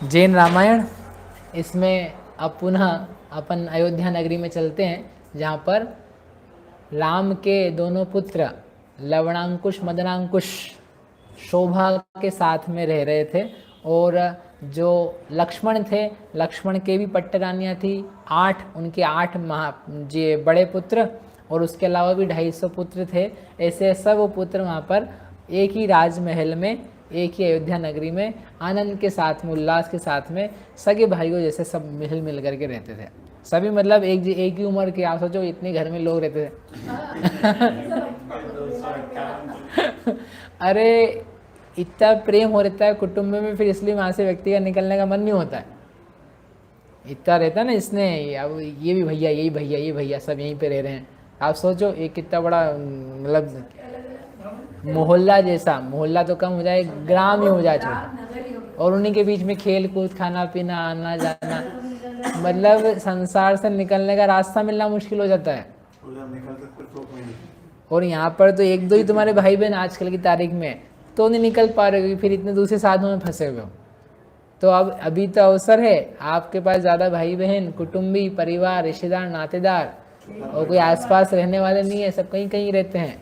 जैन रामायण। इसमें अब पुनः अपन अयोध्या नगरी में चलते हैं, जहाँ पर राम के दोनों पुत्र लवणांकुश मदनांकुश शोभा के साथ में रह रहे थे। और जो लक्ष्मण थे, लक्ष्मण के भी पट्टरानियाँ थी, 8 उनके 8 जे बड़े पुत्र, और उसके अलावा भी 250 पुत्र थे। ऐसे सब वो पुत्र वहाँ पर एक ही राजमहल में, एक ही अयोध्या नगरी में आनंद के साथ में, उल्लास के साथ में, सगे भाइयों जैसे सब मिल करके रहते थे। सभी मतलब एक ही उम्र के। आप सोचो इतने घर में लोग रहते थे। अरे इतना प्रेम हो रहता है कुटुंब में, फिर इसलिए वहाँ से व्यक्ति का निकलने का मन नहीं होता है। इतना रहता है ना, इसने अब ये भी भैया, यही भैया, ये भैया, सब यहीं पे रह रहे हैं। आप सोचो एक कितना बड़ा मतलब मोहल्ला जैसा, मोहल्ला तो कम हो जाए, ग्राम ही हो जाए छोटा, और उन्हीं के बीच में खेल कूद, खाना पीना, आना जाना, मतलब संसार से निकलने का रास्ता मिलना मुश्किल हो जाता है। और यहाँ पर तो एक दो ही तुम्हारे भाई बहन आजकल की तारीख में, तो नहीं निकल पा रहे हो, फिर इतने दूसरे साधनों में फंसे हुए हो। तो अब अभी तो अवसर है, आपके पास ज़्यादा भाई बहन, कुटुंबी, परिवार, रिश्तेदार, नातेदार, और कोई आसपास रहने वाले नहीं है, सब कहीं कहीं रहते हैं।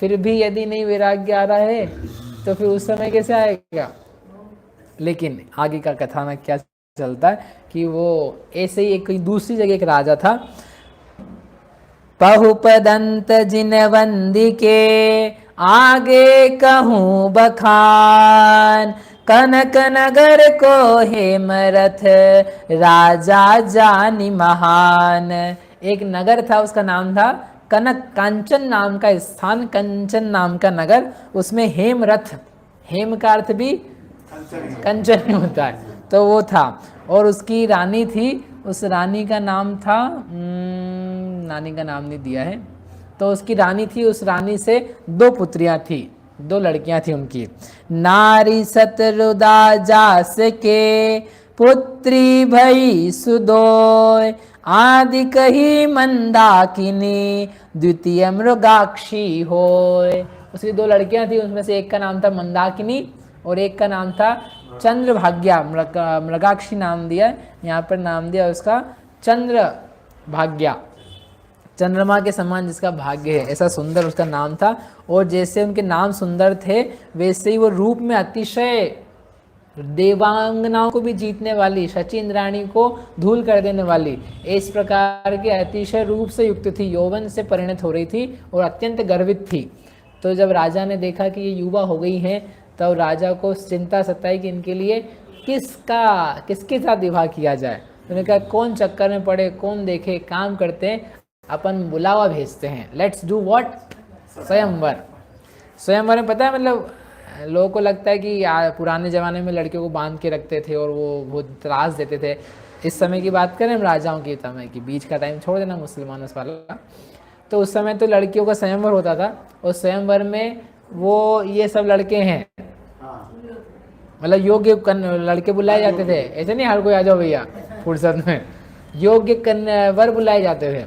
फिर भी यदि नहीं वैराग्य आ रहा है तो फिर उस समय कैसे आएगा। लेकिन आगे का कथा में क्या चलता है कि वो ऐसे ही एक कोई दूसरी जगह एक राजा था, पहुपदंत जिनवंदिके आगे कहूँ बखान, कनक नगर को हेमरथ राजा जानी महान। एक नगर था, उसका नाम था कनक, कांचन नाम का स्थान, कंचन नाम का नगर, उसमें हेमरथ, हेम का अर्थ भी कंचन ही होता है, तो वो था। और उसकी रानी थी, उस रानी का नाम था, रानी का नाम नहीं दिया है, तो उसकी रानी थी, उस रानी से 2 पुत्रियां थी, 2 लड़कियां थी उनकी। नारी सतरुदा जास के पुत्री भई सुदोय, आदि कही मंदाकिनी द्वितीय मृगाक्षी होय। उसकी 2 लड़कियां थी, उसमें से एक का नाम था मंदाकिनी और एक का नाम था चंद्रभाग्या। मृगाक्षी नाम दिया, यहाँ पर नाम दिया उसका चंद्रभाग्या, चंद्रमा के समान जिसका भाग्य है, ऐसा सुंदर उसका नाम था। और जैसे उनके नाम सुंदर थे, वैसे ही वो रूप में अतिशय देवांगनाओं को भी जीतने वाली, शची इंद्राणी को धूल कर देने वाली, इस प्रकार के अतिशय रूप से युक्त थी, यौवन से परिणत हो रही थी और अत्यंत गर्वित थी। तो जब राजा ने देखा कि ये युवा हो गई हैं, तब तो राजा को चिंता सताई कि इनके लिए किसके साथ विवाह किया जाए। तो उन्होंने कहा कौन चक्कर में पड़े, कौन देखे, काम करते हैं, अपन बुलावा भेजते हैं, लेट्स डू व्हाट, स्वयंवर। स्वयंवर में पता है मतलब लोगों को लगता है कि पुराने ज़माने में लड़कियों को बांध के रखते थे और वो बहुत त्रास देते थे। इस समय की बात करें हम, राजाओं की समय की, बीच का टाइम छोड़ देना मुसलमानों वाला, तो उस समय तो लड़कियों का स्वयंवर होता था, और स्वयंवर में वो ये सब लड़के हैं, मतलब योग्य लड़के बुलाए जाते थे, ऐसे नहीं हर कोई आ जाओ भैया फुर्सत में, योग्य वर बुलाए जाते थे।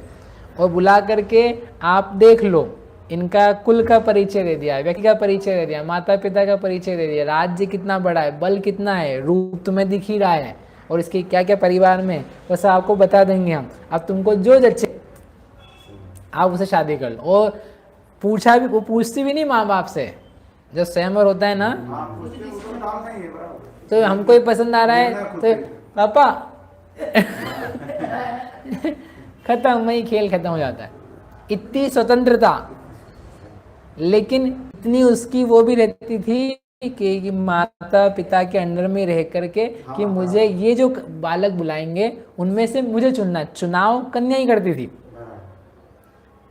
और बुला करके आप देख लो, इनका कुल का परिचय दे दिया, व्यक्ति का परिचय दे दिया, माता पिता का परिचय दे दिया, राज्य कितना बड़ा है, बल कितना है, रूप तुम्हें दिख ही रहा है, और इसके क्या क्या परिवार में, बस आपको बता देंगे हम। अब तुमको जो अच्छे आप उसे शादी कर लो। और पूछा भी, वो पूछती भी नहीं माँ बाप से, जब स्वयंवर होता है ना, तो हमको ही पसंद आ रहा है तो पापा खत्म, वही खेल खत्म हो जाता है। इतनी स्वतंत्रता, लेकिन इतनी उसकी वो भी रहती थी कि माता पिता के अंडर में रह करके कि मुझे ये जो बालक बुलाएंगे उनमें से मुझे चुनना, चुनाव कन्या ही करती थी।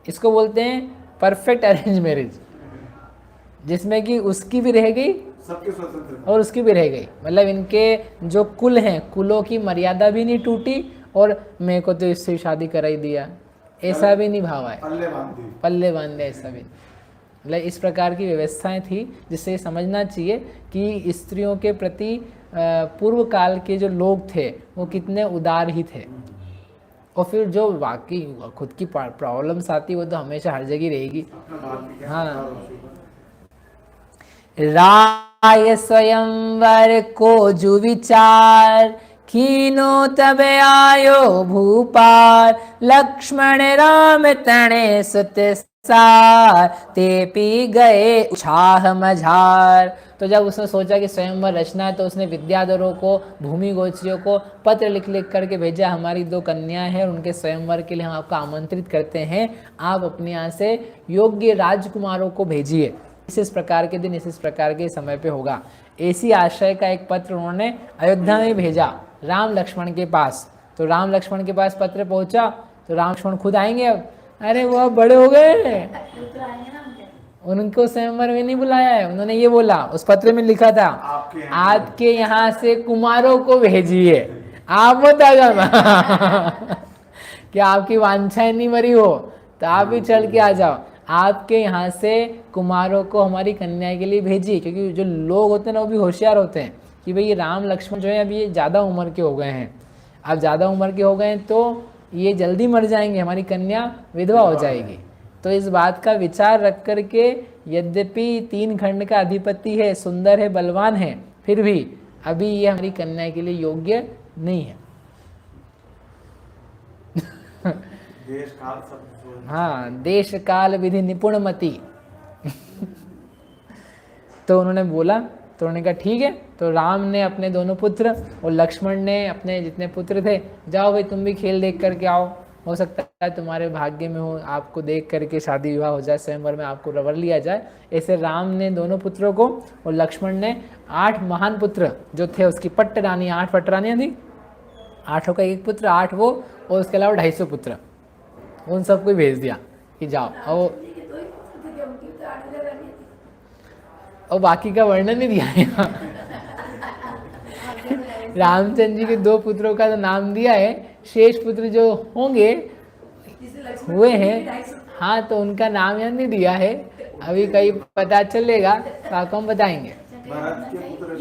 इसको बोलते हैं परफेक्ट अरेंज मैरिज, जिसमें कि उसकी भी रह गई और उसकी भी रह गई, मतलब इनके जो कुल हैं, कुलों की मर्यादा भी नहीं टूटी, और मेरे को तो इससे शादी करा ही दिया, ऐसा भी नहीं भाव है, पल्ले बांध दिया, ऐसा भी। मतलब इस प्रकार की व्यवस्थाएं थी, जिससे समझना चाहिए कि स्त्रियों के प्रति पूर्व काल के जो लोग थे वो कितने उदार ही थे। और फिर जो वाकई खुद की प्रॉब्लम्स आती वो तो हमेशा हर जगह रहेगी। हाँ, आय स्वयंवर को जु विचार, कीनो तब आयो भूपाल, लक्ष्मण राम तणे सुत सार, ते पी गए उत्साह मझार। तो जब उसने सोचा कि स्वयंवर रचना है तो उसने विद्याधरों को, भूमि गोत्रियों को पत्र लिख लिख करके भेजा, हमारी 2 कन्याएं हैं, उनके स्वयंवर के लिए हम आपको आमंत्रित करते हैं, आप अपने यहाँ से योग्य राजकुमारों को भेजिए, इस प्रकार के दिन इस प्रकार के समय पे होगा। ऐसी आशय का एक पत्र उन्होंने अयोध्या में भेजा राम लक्ष्मण के पास। तो राम लक्ष्मण के पास पत्र पहुंचा तो राम लक्ष्मण खुद आएंगे अब, अरे वो अब बड़े हो गए, उनको स्वयंवर में नहीं बुलाया है। उन्होंने ये बोला, उस पत्र में लिखा था आपके यहाँ से कुमारों को भेजिए, आप मत आ जाना कि आपकी वांछाएं नहीं मरी हो तो आप भी चल के आ जाओ, आपके यहाँ से कुमारों को हमारी कन्या के लिए भेजिए। क्योंकि जो लोग होते हैं ना वो भी होशियार होते हैं कि भाई ये राम लक्ष्मण जो है अभी ये ज़्यादा उम्र के हो गए हैं, अब ज़्यादा उम्र के हो गए हैं तो ये जल्दी मर जाएंगे, हमारी कन्या विधवा हो जाएगी। तो इस बात का विचार रख करके यद्यपि 3 खंड का अधिपति है, सुंदर है, बलवान है, फिर भी अभी ये हमारी कन्या के लिए योग्य नहीं है। देश काल सब, हाँ, देश काल विधि निपुण मति तो उन्होंने बोला, तो उन्होंने कहा ठीक है। तो राम ने अपने दोनों पुत्र और लक्ष्मण ने अपने जितने पुत्र थे, जाओ भाई तुम भी खेल देख करके आओ, हो सकता है तुम्हारे भाग्य में हो, आपको देख करके शादी विवाह हो जाए, स्वयंवर में आपको रवर लिया जाए। ऐसे राम ने दोनों पुत्रों को और लक्ष्मण ने 8 महान पुत्र जो थे उसकी पट्ट रानी, 8 पट्ट रानियाँ थी, 8 का एक पुत्र, 8 वो, और उसके अलावा 250 पुत्र, उन सबको भेज दिया कि जाओ। और बाकी का वर्णन नहीं दिया है रामचंद्र जी के 2 पुत्रों का तो नाम दिया है, शेष पुत्र जो होंगे हुए हैं, हाँ, तो उनका नाम यहाँ नहीं दिया है, अभी कहीं पता चलेगा तो आपको हम बताएंगे। भरत के पुत्र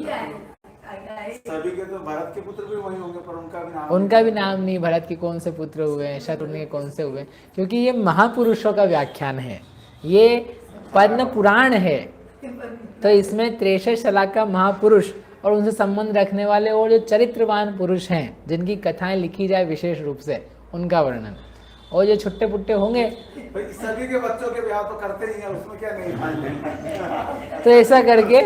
सभी के, तो भरत के पुत्र भी वही होंगे, पर उनका भी नाम नहीं, भरत के कौन से पुत्र हुए, शत्रुघ्न के कौन से हुए, क्योंकि ये महापुरुषों का व्याख्यान है, ये पद्म पुराण है, तो इसमें 63 शला का महापुरुष और उनसे संबंध रखने वाले और जो चरित्रवान पुरुष हैं जिनकी कथाएं लिखी जाए विशेष रूप से, उनका वर्णन। और जो छुट्टे पुट्टे होंगे सभी के बच्चों के ब्याह तो करते ही हैं, उसमें क्या नहीं तो ऐसा करके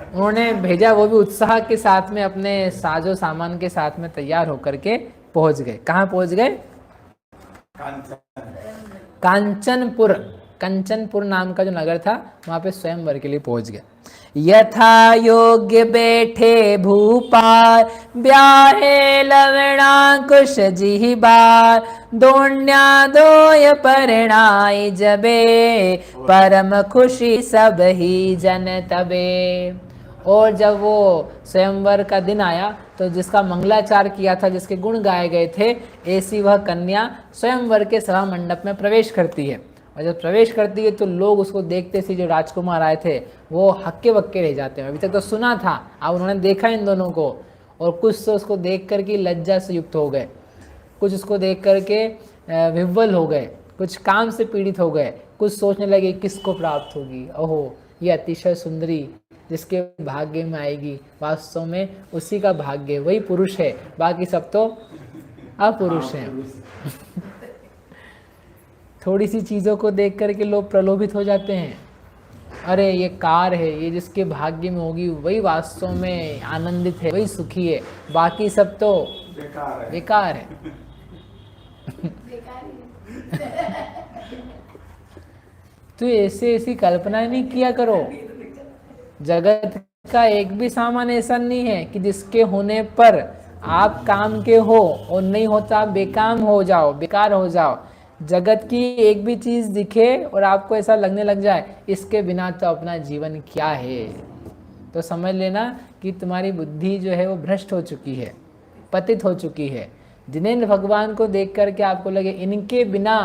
उन्होंने भेजा, वो भी उत्साह के साथ में अपने साजो सामान के साथ में तैयार होकर के पहुंच गए। कहाँ पहुंच गए? कांचनपुर, कंचनपुर नाम का जो नगर था वहां पे स्वयंवर के लिए पहुंच गए। यथा योग्य बैठे भूपाल, ब्याहे लवणाकुश जिहिबार, दोण्या दोय परिणाय जबे, परम खुशी सब ही जन तबे। और जब वो स्वयंवर का दिन आया तो जिसका मंगलाचार किया था, जिसके गुण गाए गए थे, ऐसी वह कन्या स्वयंवर के सभा मंडप में प्रवेश करती है। और जब प्रवेश करती है तो लोग उसको देखते से, जो राजकुमार आए थे वो हक्के बक्के रह जाते हैं। अभी तक तो सुना था, अब उन्होंने देखा इन दोनों को, और कुछ तो उसको देख कर के लज्जा से युक्त हो गए, कुछ उसको देख कर के विह्वल हो गए, कुछ काम से पीड़ित हो गए, कुछ सोचने लगे किसको प्राप्त होगी, ओहो ये अतिशय सुंदरी जिसके भाग्य में आएगी, वास्तव में उसी का भाग्य, वही पुरुष है, बाकी सब तो अपुरुष हैं। थोड़ी सी चीज़ों को देख करके लोग प्रलोभित हो जाते हैं, अरे ये कार है, ये जिसके भाग्य में होगी वही वास्तव में आनंदित है, वही सुखी है, बाकी सब तो बेकार है। तो ऐसी कल्पना नहीं किया करो। जगत का एक भी सामान ऐसा नहीं है कि जिसके होने पर आप काम के हो और नहीं होता आप बेकाम हो जाओ, बेकार हो जाओ। जगत की एक भी चीज़ दिखे और आपको ऐसा लगने लग जाए इसके बिना तो अपना जीवन क्या है, तो समझ लेना कि तुम्हारी बुद्धि जो है वो भ्रष्ट हो चुकी है, पतित हो चुकी है। जिनेंद्र भगवान को देख करके आपको लगे इनके बिना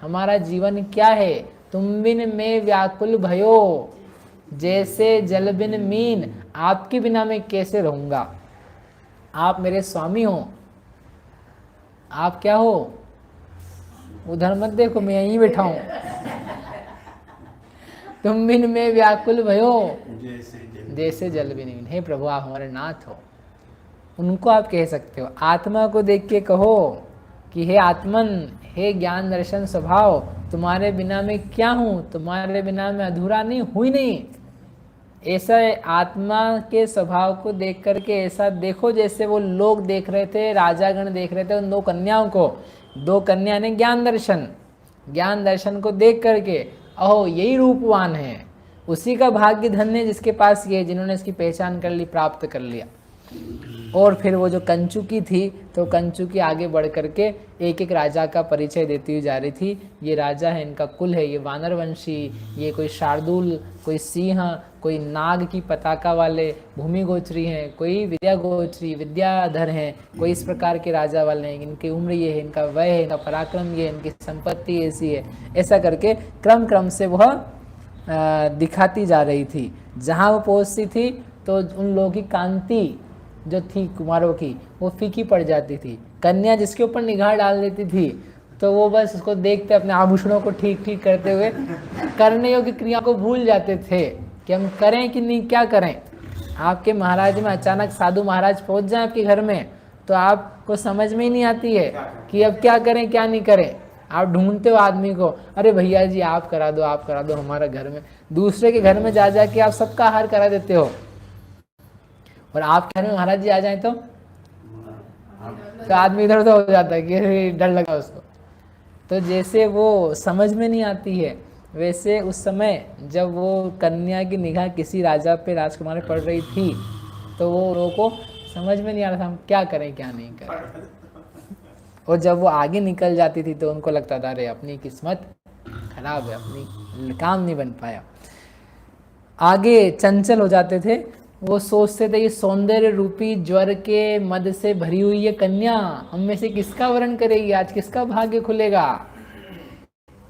हमारा जीवन क्या है, तुम बिन में व्याकुल भयो, जैसे जल बिन मीन, आपके बिना मैं कैसे रहूँगा, आप मेरे स्वामी हो, आप क्या हो, उधर मत देखो मैं यहीं बैठा हूँ। तुम बिन में व्याकुल भयो जैसे जैसे जल बिन बिन। हे प्रभु आप हमारे नाथ हो। उनको आप कह सकते हो, आत्मा को देख के कहो कि हे आत्मन, हे ज्ञान दर्शन स्वभाव, तुम्हारे बिना मैं क्या हूँ, तुम्हारे बिना मैं अधूरा नहीं, हुई नहीं। ऐसा आत्मा के स्वभाव को देख करके ऐसा देखो जैसे वो लोग देख रहे थे, राजागण देख रहे थे उन दो कन्याओं को। दो कन्या ने ज्ञान दर्शन को देख करके अहो यही रूपवान है, उसी का भाग्य धन्य जिसके पास ये, जिन्होंने इसकी पहचान कर ली, प्राप्त कर लिया। और फिर वो जो कंचुकी थी, तो कंचुकी आगे बढ़ करके एक एक राजा का परिचय देती हुई जा रही थी। ये राजा है, इनका कुल है, ये वानर वंशी, ये कोई शार्दूल, कोई सिंह, कोई नाग की पताका वाले भूमि गोचरी हैं, कोई विद्या गोचरी विद्याधर हैं, कोई इस प्रकार के राजा वाले हैं, इनकी उम्र ये है, इनका वय है, इनका पराक्रम ये है, इनकी संपत्ति ऐसी है। ऐसा करके क्रम क्रम से वह दिखाती जा रही थी। जहाँ वो पहुँचती थी तो उन लोगों की कांति जो थी कुमारों की वो फीकी पड़ जाती थी। कन्या जिसके ऊपर निगाह डाल देती थी तो वो बस उसको देखते अपने आभूषणों को ठीक ठीक करते हुए करने योग्य क्रिया को भूल जाते थे कि हम करें कि नहीं, क्या करें। आपके महाराज में अचानक साधु महाराज पहुंच जाए आपके घर में तो आपको समझ में ही नहीं आती है कि अब क्या करें क्या नहीं करें। आप ढूंढते हो आदमी को, अरे भैया जी आप करा दो हमारा घर में। दूसरे के घर में जा जाके आप सबका आहार करा देते हो, और आपके घर में महाराज जी आ जाए तो आदमी इधर उधर हो जाता है कि डर लगा उसको। तो जैसे वो समझ में नहीं आती है, वैसे उस समय जब वो कन्या की निगाह किसी राजा पे, राजकुमार पे पड़ रही थी, तो वो लोगों को समझ में नहीं आ रहा था हम क्या करें क्या नहीं करें। और जब वो आगे निकल जाती थी तो उनको लगता था अरे अपनी किस्मत खराब है, अपनी काम नहीं बन पाया। आगे चंचल हो जाते थे, वो सोचते थे ये सौंदर्य रूपी ज्वर के मद से भरी हुई ये कन्या हम में से किसका वरण करेगी, आज किसका भाग्य खुलेगा।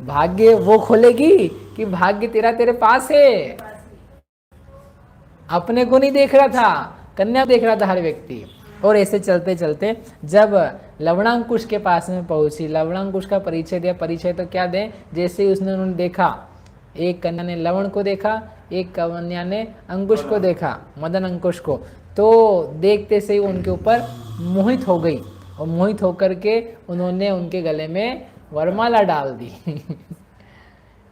भाग्य वो खोलेगी कि भाग्य तेरे पास है। अपने को नहीं देख रहा था, कन्या देख रहा था हर व्यक्ति। और ऐसे चलते चलते जब लवणांकुश के पास में पहुंची, लवणांकुश का परिचय दिया। परिचय तो क्या दें, जैसे ही उन्होंने देखा, एक कन्या ने लवण को देखा, एक कन्या ने अंकुश को देखा, मदन अंकुश को, तो देखते से ही उनके ऊपर मोहित हो गई। और मोहित होकर के उन्होंने उनके गले में वरमाला डाल दी।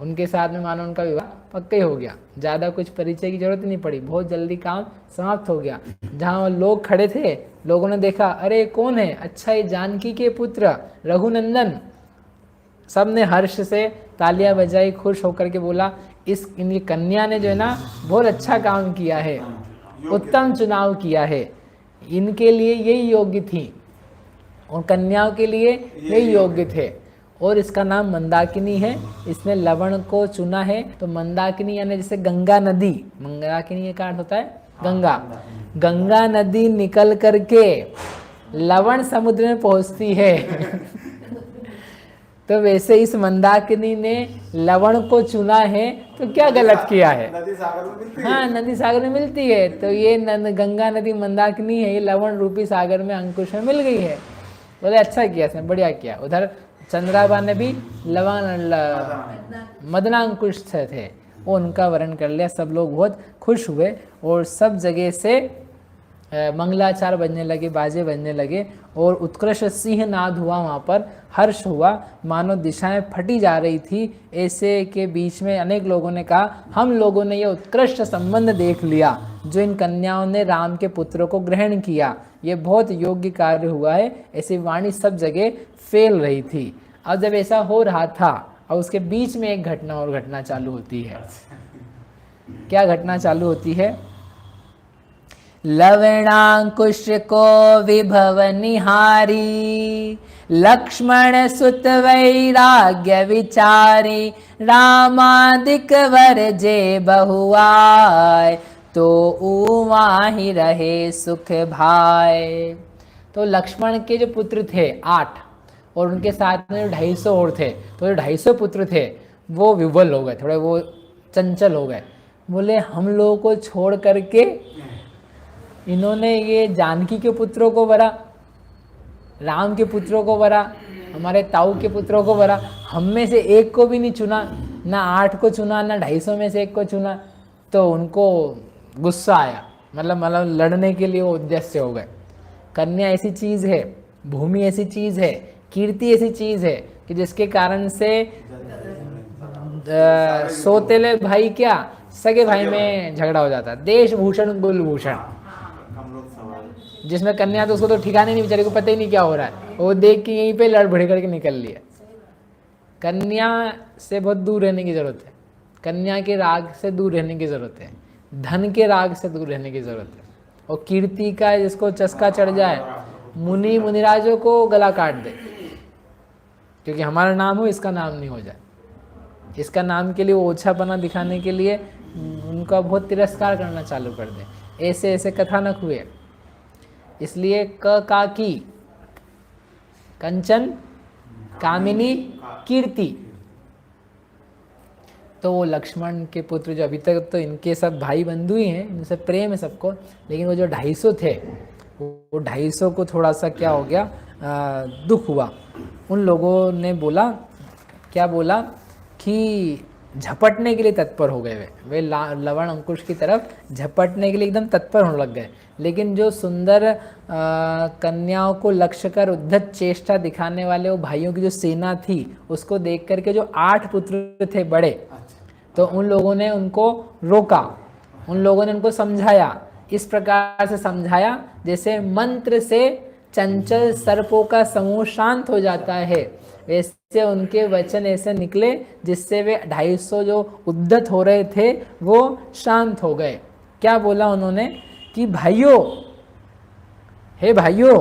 उनके साथ में मानो उनका विवाह पक्का ही हो गया। ज़्यादा कुछ परिचय की जरूरत नहीं पड़ी, बहुत जल्दी काम समाप्त हो गया। जहाँ वो लोग खड़े थे, लोगों ने देखा अरे कौन है, अच्छा ये जानकी के पुत्र रघुनंदन। सब ने हर्ष से तालियां बजाई, खुश होकर के बोला इनकी कन्या ने जो है ना बहुत अच्छा काम किया है, उत्तम चुनाव किया है, इनके लिए यही योग्य थी और कन्याओं के लिए यही योग्य थे। और इसका नाम मंदाकिनी है, इसने लवण को चुना है। तो मंदाकिनी यानी जैसे गंगा नदी, मंदाकिनी का अर्थ होता है गंगा। गंगा नदी निकल करके लवण समुद्र में पहुंचती है। तो वैसे इस मंदाकिनी ने लवण को चुना है, तो क्या गलत किया है। नदी सागर में मिलती है। हाँ, नदी सागर में मिलती है। तो ये गंगा नदी मंदाकिनी है, ये लवण रूपी सागर में अंकुश में मिल गई है। बोले अच्छा किया इसने, बढ़िया किया। उधर चंद्राबा ने भी मदनांकुश थे, वो उनका वर्ण कर लिया। सब लोग बहुत खुश हुए और सब जगह से मंगलाचार बजने लगे, बाजे बजने लगे और उत्कृष्ट सिंह नाद हुआ। वहाँ पर हर्ष हुआ, मानो दिशाएं फटी जा रही थी। ऐसे के बीच में अनेक लोगों ने कहा हम लोगों ने ये उत्कृष्ट संबंध देख लिया जो इन कन्याओं ने राम के पुत्रों को ग्रहण किया, ये बहुत योग्य कार्य हुआ है। ऐसी वाणी सब जगह फैल रही थी। अब जब ऐसा हो रहा था और उसके बीच में एक घटना और घटना चालू होती है। क्या घटना चालू होती है? लवणांकुश को विभव निहारी, लक्ष्मण सुत वैराग्य विचारी, रामादिक वर जे बहुआय, तो उवाहि रहे सुख भाई। तो लक्ष्मण के जो पुत्र थे 8 और उनके साथ में 250 और थे, तो जो 250 पुत्र थे वो विवल हो गए, थोड़े वो चंचल हो गए। बोले हम लोगों को छोड़ करके इन्होंने ये जानकी के पुत्रों को वरा, राम के पुत्रों को वरा, हमारे ताऊ के पुत्रों को वरा, हम में से एक को भी नहीं चुना। ना 8 को चुना ना 250 में से 1 को चुना, तो उनको गुस्सा आया, मतलब लड़ने के लिए वो उद्देश्य हो गए। कन्या ऐसी चीज़ है, भूमि ऐसी चीज़ है, कीर्ति ऐसी चीज़ है कि जिसके कारण से सोतेले भाई क्या सगे भाई में झगड़ा हो जाता है। देश भूषण कुलभूषण, हम लोग सवाल जिसमें कन्या तो उसको तो ठिकाने नहीं, बेचारे को पता ही नहीं क्या हो रहा है, वो देख के यहीं पे लड़ भड़ करके निकल लिया। कन्या से बहुत दूर रहने की जरूरत है, कन्या के राग से दूर रहने की जरूरत है, धन के राग से दूर रहने की जरूरत है। और कीर्ति का जिसको चस्का चढ़ जाए, मुनि मुनिराजों को गला काट दे, क्योंकि हमारा नाम हो इसका नाम नहीं हो जाए। इसका नाम के लिए वो ओछापना दिखाने के लिए उनका बहुत तिरस्कार करना चालू कर दे। ऐसे ऐसे कथानक हुए। इसलिए काकी कंचन कामिनी कीर्ति, तो वो लक्ष्मण के पुत्र जो अभी तक तो इनके सब भाई बंधु ही हैं, इनसे प्रेम है सबको, लेकिन वो जो 250 थे, वो 250 को थोड़ा सा क्या हो गया, दुख हुआ। उन लोगों ने बोला, क्या बोला कि झपटने के लिए तत्पर हो गए। वे लवण अंकुश की तरफ झपटने के लिए एकदम तत्पर होने लग गए। लेकिन जो सुंदर कन्याओं को लक्ष्य कर उद्धत चेष्टा दिखाने वाले वो भाइयों की जो सेना थी, उसको देख करके जो 8 पुत्र थे बड़े, तो उन लोगों ने उनको रोका, उन लोगों ने उनको समझाया। इस प्रकार से समझाया जैसे मंत्र से चंचल सर्पों का समूह शांत हो जाता है, वैसे उनके वचन ऐसे निकले जिससे वे 250 जो उद्धत हो रहे थे वो शांत हो गए। क्या बोला उन्होंने कि भाइयों, हे भाइयों,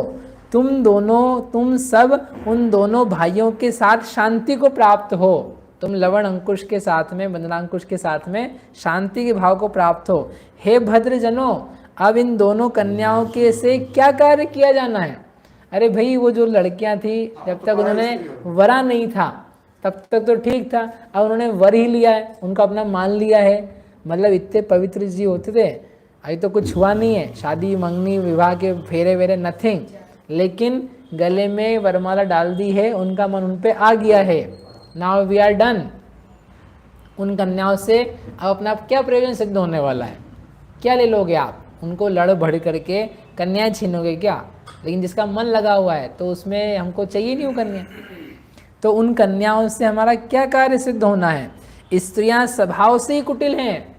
तुम सब उन दोनों भाइयों के साथ शांति को प्राप्त हो। तुम लवण अंकुश के साथ में, बंदनांकुश के साथ में शांति के भाव को प्राप्त हो। हे भद्रजनों, अब इन दोनों कन्याओं के से क्या कार्य किया जाना है? अरे भाई, वो जो लड़कियां थी, जब तक उन्होंने वरा नहीं था तब तक तो ठीक था, अब उन्होंने वर ही लिया है, उनका अपना मान लिया है। मतलब इतने पवित्र जी होते थे, अभी तो कुछ हुआ नहीं है, शादी मंगनी विवाह के फेरे वेरे नथिंग, लेकिन गले में वरमाला डाल दी है, उनका मन उन पे आ गया है। Now we are done. उन कन्याओं से अब अपना क्या प्रयोजन सिद्ध होने वाला है? क्या ले लोगे आप? उनको लड़ भड़ करके कन्याएं छीनोगे क्या? लेकिन जिसका मन लगा हुआ है तो उसमें हमको चाहिए नहीं वो कन्या। तो उन कन्याओं से हमारा क्या कार्य सिद्ध होना है? स्त्रियां स्वभाव से ही कुटिल हैं,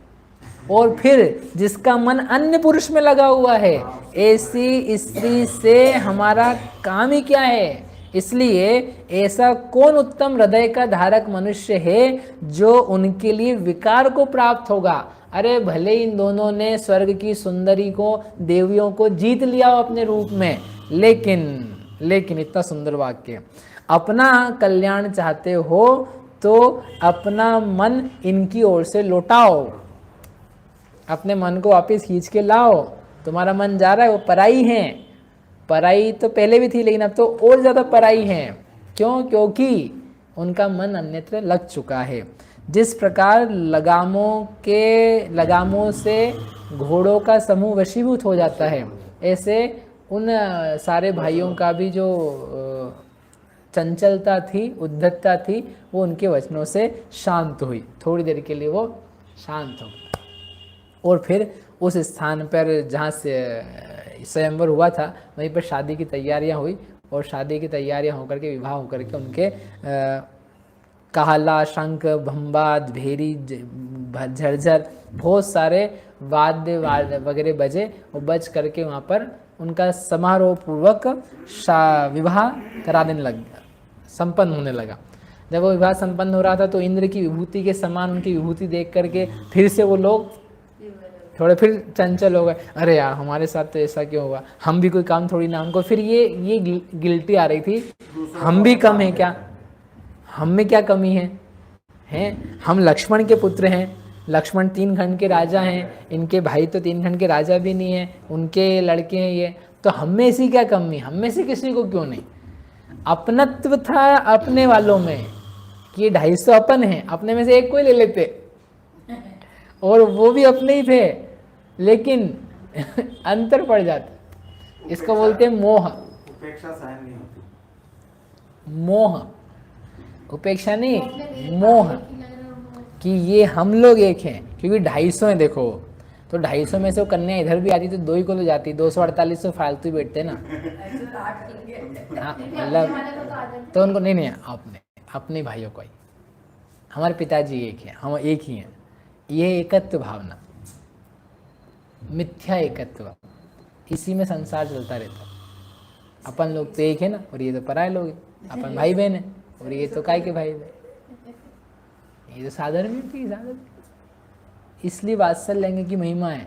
और फिर जिसका मन अन्य पुरुष में लगा हुआ है, ऐसी स्त्री से हमारा काम ही क्या है? इसलिए ऐसा कौन उत्तम हृदय का धारक मनुष्य है जो उनके लिए विकार को प्राप्त होगा? अरे भले इन दोनों ने स्वर्ग की सुंदरी को, देवियों को जीत लिया हो अपने रूप में, लेकिन इतना सुंदर वाक्य, अपना कल्याण चाहते हो तो अपना मन इनकी ओर से लौटाओ, अपने मन को वापस खींच के लाओ। तुम्हारा मन जा रहा है, वो पराई है, पराई तो पहले भी थी लेकिन अब तो और ज़्यादा पराई है। क्यों? क्योंकि उनका मन अन्यत्र लग चुका है। जिस प्रकार लगामों से घोड़ों का समूह वशीभूत हो जाता है, ऐसे उन सारे भाइयों का भी जो चंचलता थी, उद्धतता थी, वो उनके वचनों से शांत हुई। थोड़ी देर के लिए वो शांत हो, और फिर उस स्थान पर जहाँ से स्वयंवर हुआ था वहीं पर शादी की तैयारियां हुई, और शादी की तैयारियां होकर के, विवाह होकर के उनके काहला, शंख, भंबाद, भेरी, झरझर, बहुत सारे वाद्य वगैरह बजे, और बज करके वहाँ पर उनका समारोह पूर्वक विवाह करा देने लग गया, संपन्न होने लगा। जब वो विवाह संपन्न हो रहा था तो इंद्र की विभूति के समान उनकी विभूति देख करके फिर से वो लोग थोड़े फिर चंचल हो गए। अरे यार, हमारे साथ तो ऐसा क्यों हुआ? हम भी कोई काम थोड़ी ना, हमको फिर ये गिल्टी आ रही थी, हम भी कम है क्या? हम में क्या कमी है? हैं? हम लक्ष्मण के पुत्र हैं, लक्ष्मण 3 खंड के राजा हैं, इनके भाई तो 3 खंड के राजा भी नहीं है, उनके लड़के हैं ये, तो हम में ऐसी क्या कमी? हम में से किसी को क्यों नहीं? अपनत्व था अपने वालों में कि ये 250 अपन हैं, अपने में से एक कोई ले लेते, और वो भी अपने ही थे, लेकिन अंतर पड़ जाता। इसको बोलते हैं मोह। उपेक्षा सहन नहीं होती। मोह, उपेक्षा नहीं, मोह। कि ये हम लोग एक हैं, क्योंकि 250 हैं देखो, तो 250 में से वो कन्या इधर भी आती तो 2 ही को तो जाती, 248 तो फालतू ही बैठते ना। हाँ मतलब तो उनको नहीं अपने भाइयों को ही, हमारे पिताजी एक हैं, हम एक ही हैं, ये एकत्व भावना, मिथ्या एकत्व, इसी में संसार चलता रहता। अपन लोग तो एक है ना, और ये तो पराये लोग हैं, अपन भाई बहन है, और ये तो काय के भाई बहन, ये तो साधर्म्य की साधर्म्य। इसलिए वात्सल्य की महिमा है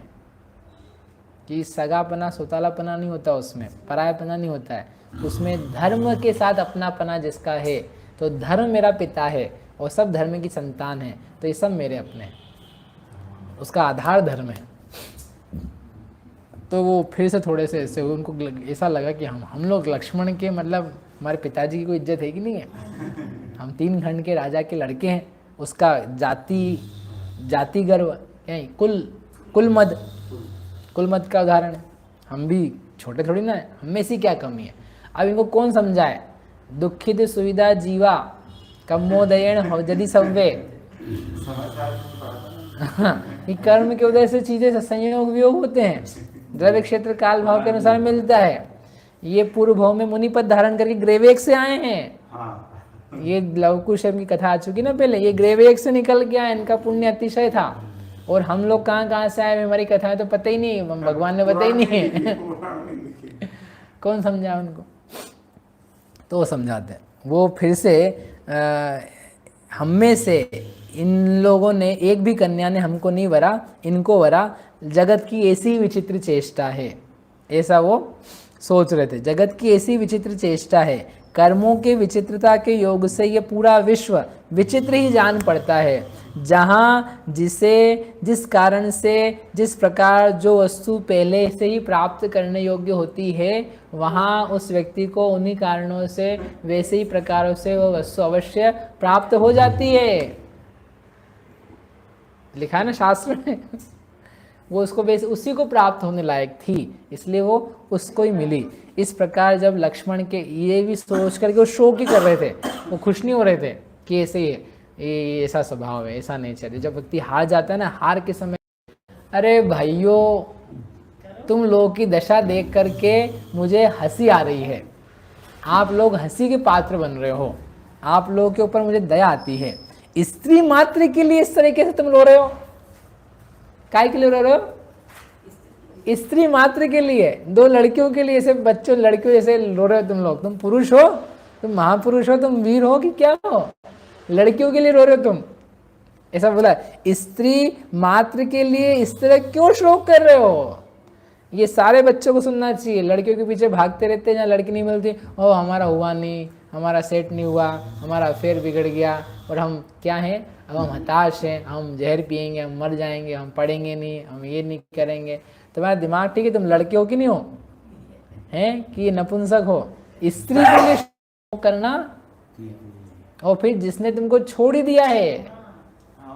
कि सगापना सोतालापना नहीं होता, उसमें परायापना नहीं होता है, उसमें धर्म के साथ अपनापना जिसका है, तो धर्म मेरा पिता है और सब धर्म की संतान है, तो ये सब मेरे अपने हैं, उसका आधार धर्म है। तो वो फिर से थोड़े से ऐसे उनको ऐसा लगा कि हम लोग लक्ष्मण के मतलब हमारे पिताजी की कोई इज्जत है कि नहीं है, हम 3 खंड के राजा के लड़के हैं, उसका जाति गर्व क्या, कुलमद का उदाहरण है, हम भी छोटे थोड़ी ना है, हम में से क्या कमी है। अब इनको कौन समझाए, दुखित सुविधा जीवा कमोदयन हो यदि सव्वे, ये कर्म के उदय से चीजें संयोग वियोग होते हैं, द्रव्य क्षेत्र काल भाव के अनुसार मिलता है। ये पूर्व भाव में मुनि पद धारण करके ग्रेवेक से आए हैं। ये लवकुश की कथा आ चुकी ना पहले, ये ग्रेवेक से निकल गया, इनका पुण्य अतिशय था, और हम लोग कहाँ से आए, हमारी कथाएं तो पता ही नहीं, भगवान ने बताया ही नहीं है। कौन समझा उनको, तो वो समझाते हैं। वो फिर से हम में से इन लोगों ने, एक भी कन्या ने हमको नहीं वरा, इनको वरा, जगत की ऐसी विचित्र चेष्टा है, ऐसा वो सोच रहे थे। जगत की ऐसी विचित्र चेष्टा है, कर्मों के विचित्रता के योग से ये पूरा विश्व विचित्र ही जान पड़ता है। जहाँ जिस कारण से जिस प्रकार जो वस्तु पहले से ही प्राप्त करने योग्य होती है, वहाँ उस व्यक्ति को उन्हीं कारणों से वैसे ही प्रकारों से वो वस्तु अवश्य प्राप्त हो जाती है। लिखा है ना शास्त्र में, वो उसको उसी को प्राप्त होने लायक थी, इसलिए वो उसको ही मिली। इस प्रकार जब लक्ष्मण के ये भी सोच करके वो शोक ही कर रहे थे, वो खुश नहीं हो रहे थे कि ऐसे ये ऐसा स्वभाव है, ऐसा नेचर है। जब व्यक्ति हार जाता है ना, हार के समय, अरे भाइयों तुम लोगों की दशा देख करके मुझे हंसी आ रही है, आप लोग हंसी के पात्र बन रहे हो, आप लोगों के ऊपर मुझे दया आती है। स्त्री मात्र के लिए इस तरीके से तुम रो रहे हो, काय के लिए रो रहे हो? स्त्री मात्र के लिए, 2 लड़कियों के लिए, ऐसे बच्चों लड़कियों जैसे रो रहे हो तुम लोग। तुम पुरुष हो, तुम महापुरुष हो, तुम वीर हो कि क्या हो, लड़कियों के लिए रो रहे हो तुम, ऐसा बोला। स्त्री मात्र के लिए इस तरह क्यों शोक कर रहे हो? ये सारे बच्चों को सुनना चाहिए। लड़कियों के पीछे भागते रहते हैं, जहाँ लड़की नहीं मिलती, ओ हमारा हुआ नहीं, हमारा सेट नहीं हुआ, हमारा अफेयर बिगड़ गया, और हम क्या हैं, अब हम हताश हैं, हम जहर पिएंगे, हम मर जाएंगे, हम पढ़ेंगे नहीं, हम ये नहीं करेंगे। तुम्हारा दिमाग ठीक है, तुम लड़के हो कि नहीं हो, हैं कि ये नपुंसक हो? स्त्री के लिए शोक करना, और फिर जिसने तुमको छोड़ ही दिया है,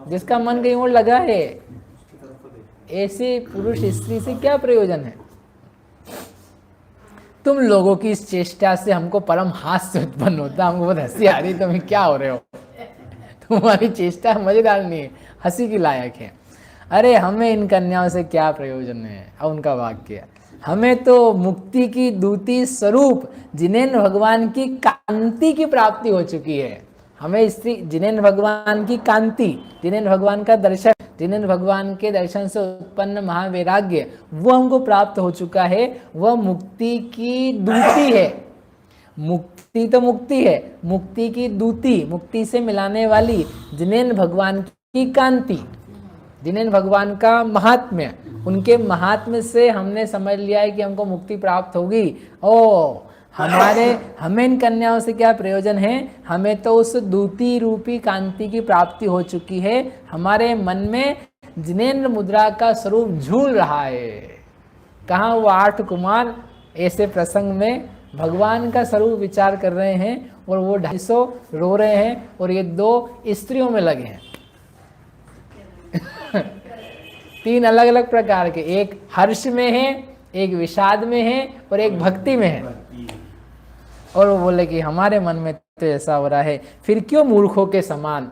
जिसका मन कहीं और लगा है, ऐसे पुरुष स्त्री से क्या प्रयोजन है? तुम लोगों की इस चेष्टा से हमको परम हास्य उत्पन्न होता, हमको बहुत हंसी आ रही, तुम्हें क्या हो रहे हो, तुम्हारी चेष्टा मजेदार नहीं है, हंसी की लायक है। अरे हमें इन कन्याओं से क्या प्रयोजन है? अब उनका वाक्य, हमें तो मुक्ति की दूती स्वरूप जिनेन्द्र भगवान की कांति की प्राप्ति हो चुकी है। हमें स्त्री जिनेन्द्र भगवान की कांति, जिनेन्द्र भगवान का दर्शन, जिनेन्द्र भगवान के दर्शन से उत्पन्न महावैराग्य, वो हमको प्राप्त हो चुका है। वह मुक्ति की दूती है। मुक्ति तो मुक्ति है, मुक्ति की दूती, मुक्ति से मिलाने वाली जिनेन्द्र भगवान की कांति, जिनेन्द्र भगवान का महात्म्य, उनके महात्म्य से हमने समझ लिया है कि हमको मुक्ति प्राप्त होगी। ओ हमें इन कन्याओं से क्या प्रयोजन है? हमें तो उस दूती रूपी कांति की प्राप्ति हो चुकी है। हमारे मन में जिनेन्द्र मुद्रा का स्वरूप झूल रहा है। कहाँ वो 8 कुमार ऐसे प्रसंग में भगवान का स्वरूप विचार कर रहे हैं, और वो 250 रो रहे हैं, और ये 2 स्त्रियों में लगे हैं। 3 अलग अलग प्रकार के, एक हर्ष में है, एक विषाद में है, और एक भक्ति में है। और वो बोले कि हमारे मन में तो ऐसा हो रहा है, फिर क्यों मूर्खों के समान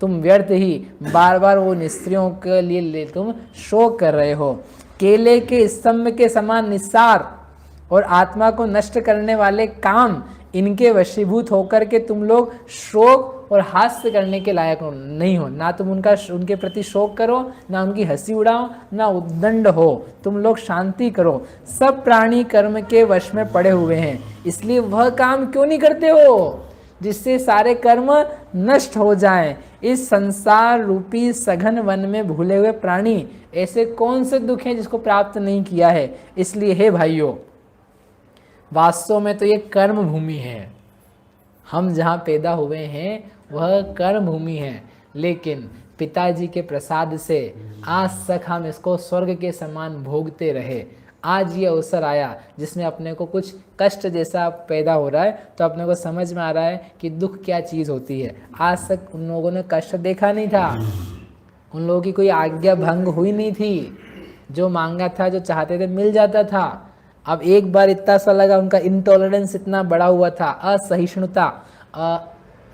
तुम व्यर्थ ही बार बार वो स्त्रियों के लिए तुम शोक कर रहे हो। केले के स्तंभ के समान निस्सार और आत्मा को नष्ट करने वाले काम, इनके वशीभूत होकर के तुम लोग शोक और हास्य करने के लायक नहीं हो। ना तुम उनके प्रति शोक करो, ना उनकी हंसी उड़ाओ, ना उद्दंड हो। तुम लोग शांति करो। सब प्राणी कर्म के वश में पड़े हुए हैं, इसलिए वह काम क्यों नहीं करते हो जिससे सारे कर्म नष्ट हो जाएं। इस संसार रूपी सघन वन में भूले हुए प्राणी, ऐसे कौन से दुख हैं जिसको प्राप्त नहीं किया है। इसलिए हे भाइयों, वास्तव में तो ये कर्म भूमि है। हम जहाँ पैदा हुए हैं वह कर्म भूमि है, लेकिन पिताजी के प्रसाद से आज तक हम इसको स्वर्ग के समान भोगते रहे। आज ये अवसर आया जिसमें अपने को कुछ कष्ट जैसा पैदा हो रहा है, तो अपने को समझ में आ रहा है कि दुख क्या चीज़ होती है। आज तक उन लोगों ने कष्ट देखा नहीं था, उन लोगों की कोई आज्ञा भंग हुई नहीं थी, जो मांगा था, जो चाहते थे, मिल जाता था। अब एक बार इतना सा लगा, उनका इंटॉलरेंस इतना बड़ा हुआ था, असहिष्णुता,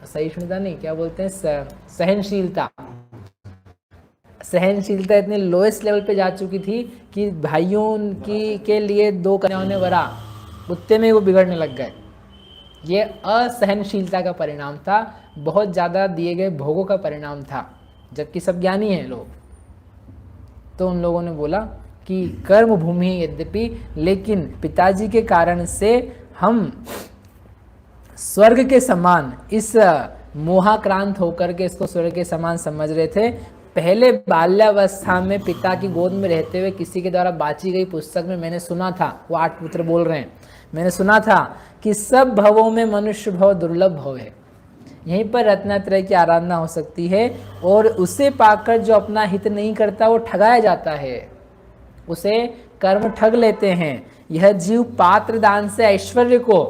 सहिष्णुता नहीं, क्या बोलते हैं, सहनशीलता। सहनशीलता इतने लोएस्ट लेवल पे जा चुकी थी कि भाइयों की के लिए 2 कन्याओं ने वरा, उतने में वो बिगड़ने लग गए। ये असहनशीलता का परिणाम था, बहुत ज़्यादा दिए गए भोगों का परिणाम था, जबकि सब ज्ञानी हैं लोग। तो उन लोगों ने बोला कि कर्म भूमि यद्यपि, लेकिन पिताजी के कारण से हम स्वर्ग के समान, इस मोहाक्रांत होकर के इसको स्वर्ग के समान समझ रहे थे। पहले बाल्यावस्था में पिता की गोद में रहते हुए किसी के द्वारा बांची गई पुस्तक में मैंने सुना था, वो 8 पुत्र बोल रहे हैं, मैंने सुना था कि सब भवों में मनुष्य भव दुर्लभ भव है, यहीं पर रत्नत्रय की आराधना हो सकती है, और उसे पाकर जो अपना हित नहीं करता वो ठगाया जाता है, उसे कर्म ठग लेते हैं। यह जीव पात्र दान से ऐश्वर्य को,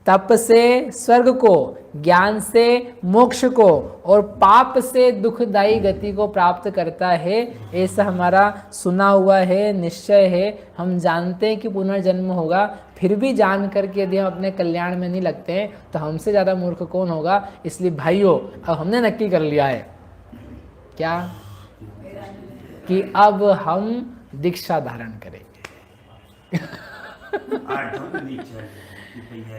तप से स्वर्ग को, ज्ञान से मोक्ष को और पाप से दुखदायी गति को प्राप्त करता है। ऐसा हमारा सुना हुआ है, निश्चय है। हम जानते हैं कि पुनर्जन्म होगा, फिर भी जान करके यदि हम अपने कल्याण में नहीं लगते हैं तो हमसे ज़्यादा मूर्ख कौन होगा। इसलिए भाइयों, अब हमने नक्की कर लिया है क्या कि अब हम दीक्षा धारण करेंगे।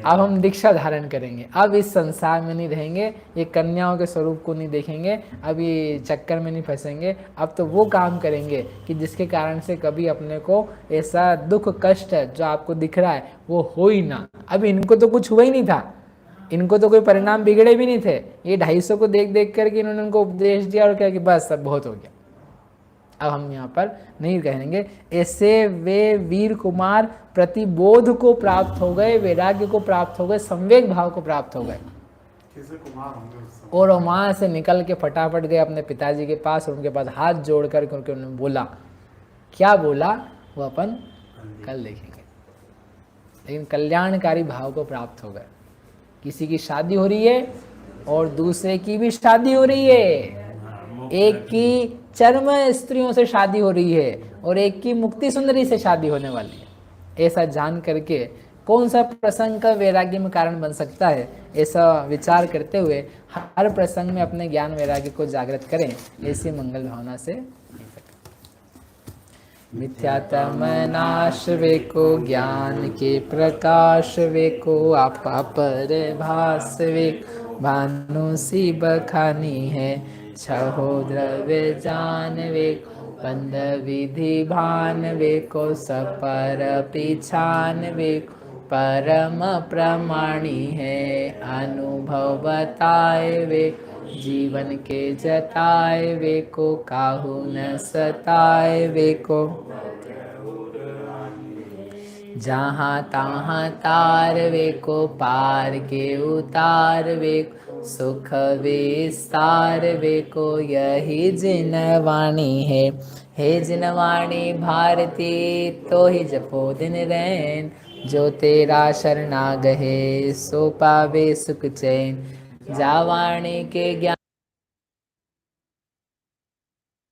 अब हम दीक्षा धारण करेंगे, अब इस संसार में नहीं रहेंगे, ये कन्याओं के स्वरूप को नहीं देखेंगे, अब ये चक्कर में नहीं फंसेंगे। अब तो वो काम करेंगे कि जिसके कारण से कभी अपने को ऐसा दुख कष्ट जो आपको दिख रहा है वो हो ही ना। अब इनको तो कुछ हुआ ही नहीं था, इनको तो कोई परिणाम बिगड़े भी नहीं थे। ये 250 को देख देख करके इन्होंने उनको उपदेश दिया और कहा कि बस अब बहुत हो गया, अब हम यहाँ पर नहीं कहेंगे। ऐसे वे वीर कुमार प्रतिबोध को प्राप्त हो गए, वैराग्य को प्राप्त हो गए, संवेग भाव को प्राप्त हो गए, और वहाँ से निकल के फटाफट गए अपने पिताजी के पास, और उनके पास हाथ जोड़ कर उनके उन्होंने बोला, क्या बोला वो अपन कल देखेंगे। लेकिन कल्याणकारी भाव को प्राप्त हो गए। किसी की शादी हो रही है और दूसरे की भी शादी हो रही है, एक की चर्म स्त्रियों से शादी हो रही है और एक की मुक्ति सुंदरी से शादी होने वाली है। ऐसा जान करके कौन सा प्रसंग का वैराग्य में कारण बन सकता है, ऐसा विचार करते हुए हर प्रसंग में अपने ज्ञान वैराग्य को जागृत करें। ऐसी मंगल भावना से मिथ्यातम नाश वेको, ज्ञान के प्रकाश वेको, आपा पर भास वेको, भानु सी बखानी है, छहो द्रव्य जान वेको, बंध विधि भान वेको, सपर पिछान वेको, परम प्रमाणी है, अनुभव बताए वेको, जीवन के जताए वेको, काहू न सताए वेको, जहाँ तहाँ तार वेको, पार के उतार वेको, सुख विस्तार वेको, यही जिनवाणी है। हे जिनवाणी भारती, तो ही जपो दिन रैन, जो तेरा शरणागत है सो पावे सुख चैन, जावाणी के ज्ञान